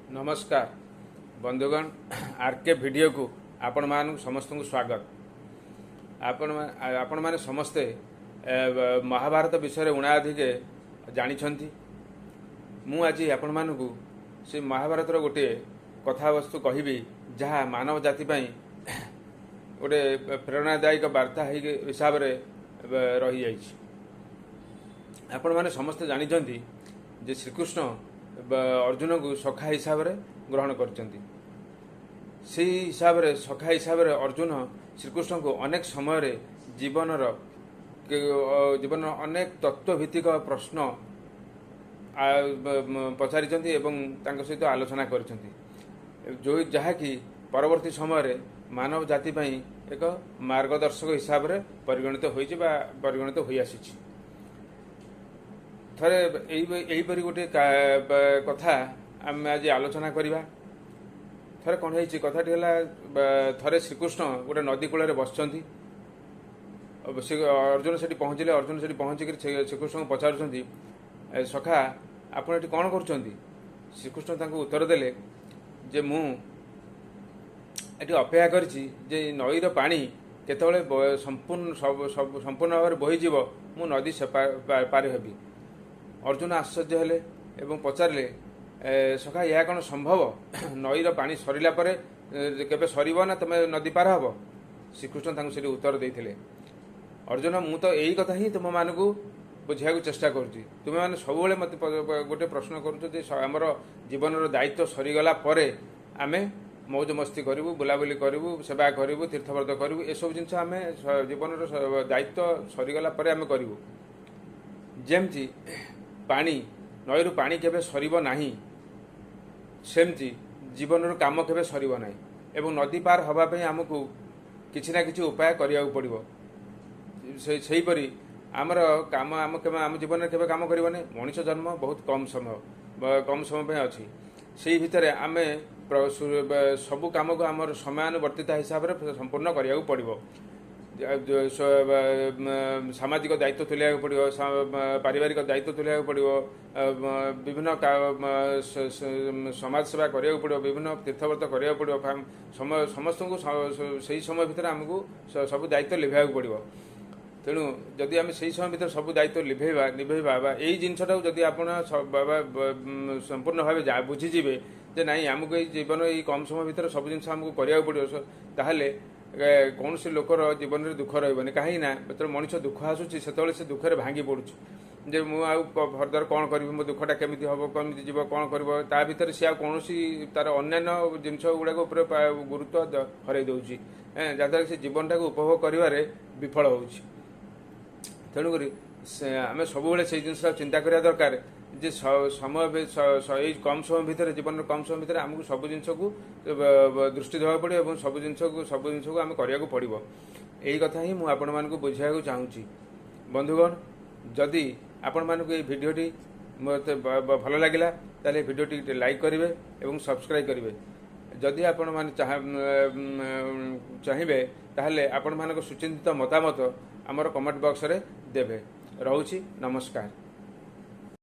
नमस्कार बंधुगण R K video को आपण मान समस्त को स्वागत। आपण माने समस्ते महाभारत विषय उणाधिके जानी मु आज आपण मानू से महाभारत गोटे कथावस्तु कहबी जहाँ मानव जाति गोटे प्रेरणादायक वार्ता हिसाब से रही जाइछि। आपण माने समस्ते जानी जे श्रीकृष्ण अर्जुन को सखा हिसाब से ग्रहण करछंती। से हिसाब से सखा हिसाब से अर्जुन श्रीकृष्ण को अनेक समय जीवन अनेक तत्वभित्तिक प्रश्न पचारि सहित आलोचना करछंती, जो जहाँकि परवर्ती समय मानव जाति एक मार्गदर्शक हिसाब से परिगणित हो आसी। थरे यहीपरि गोटे कथा आम आज आलोचना करवा। थरे कौन है कथाटी है, थरे श्रीकृष्ण गोटे नदी कूल बसचंती। अर्जुन से पहुँचले। अर्जुन से पहुँचिक श्रीकृष्ण को पचारुंट सखा आप कौन कर। श्रीकृष्ण तांको उत्तर देले जे मु एटी अपेक्षा करिछि जे नईर पानी केतबेले संपूर्ण भाव में बोहीजीव मु नदी से पार हेबी। अर्जुन आश्चर्य हेले एवं पचारे सखा यह कौन संभव, नईर पानी सरला केबे सरीब ना तुम नदी पार हम। श्रीकृष्ण तांको से उत्तर देते अर्जुन मु तो यही कथा ही तुम मानक बुझा चेष्टा करुँच। तुम्हें मैंने सब मत गोटे प्रश्न करमर जीवन दायित्व सरीगला आम मौज मस्ती करूँ, बुलाबुली करूँ, सेवा करूँ, तीर्थव्रत करूँ, ये सब जिन आम जीवन दायित्व सरीगला आम करूँ। जमती पानी नईरु पानी केबे सरीब नाही, सेमती जीवन काम केबे सरीब नाही एवं नदी पार हवा पे आमको किछि ना किछि उपाय करिया पड़िबो। सेहीपरि आमर काम आम जीवन में केबे काम करिबने। मनुष्य जन्म बहुत कम समय पे अछि। सेही भितरे आमे सबु काम को आमर समयानुवर्तित हिसाब से संपूर्ण करिया पड़िबो। सामाजिक दायित्व तुलिया पड़ो, पारिवारिक दायित्व तुलिया पड़ो, विभिन्न समाज सेवा करा पड़ो, विभिन्न तीर्थव्रत करा पड़ो। समस्त को सही समय भितर आमको सब दायित्व लिभा पड़ो। तेणु जदि आम से समय भर सब दायित्व निभेबा यही जिनटा जदि आप संपूर्ण भाव बुझीजे जे नाई आमको ये जीवन ये कम समय भर सब जिन आमको करा पड़ो, ताहले कौन से लोकर जीवन में दुख रही कहीं जो मनुष्य दुख आसूसी से दुखे भांगी पड़ुछ जे मुझे फर्दर कौन करी, मो दुखटा केमी हम कमी जीव कौन कर ता भर सी कौन तार अन्य जिनस गुड़ाक गुरुत्व हर दौर जहाँद्वारा से जीवन टाक उपभोग कर विफल हो। तेणुक आम सब से जिन चिंता करा दरकार जे समय कम समय भितर जीवन कम समय भितर आमको सब जिन को दृष्टि देवा पड़ो और सब जिन को आम करा पड़ो। यही कथा ही मुझे आपण मानक बुझाइक चाहूँगी। बंधुगण जदि आपण मानक ये भिडियोटी मत भल लगे ताले भिडियोटी लाइक करेंगे और सब्सक्राइब करेंगे। जदि आपण माने चाहिए ताहले आपण मानक सुचिंतित मतामत आमर कमेंट बॉक्स रे देबे। रहूची नमस्कार।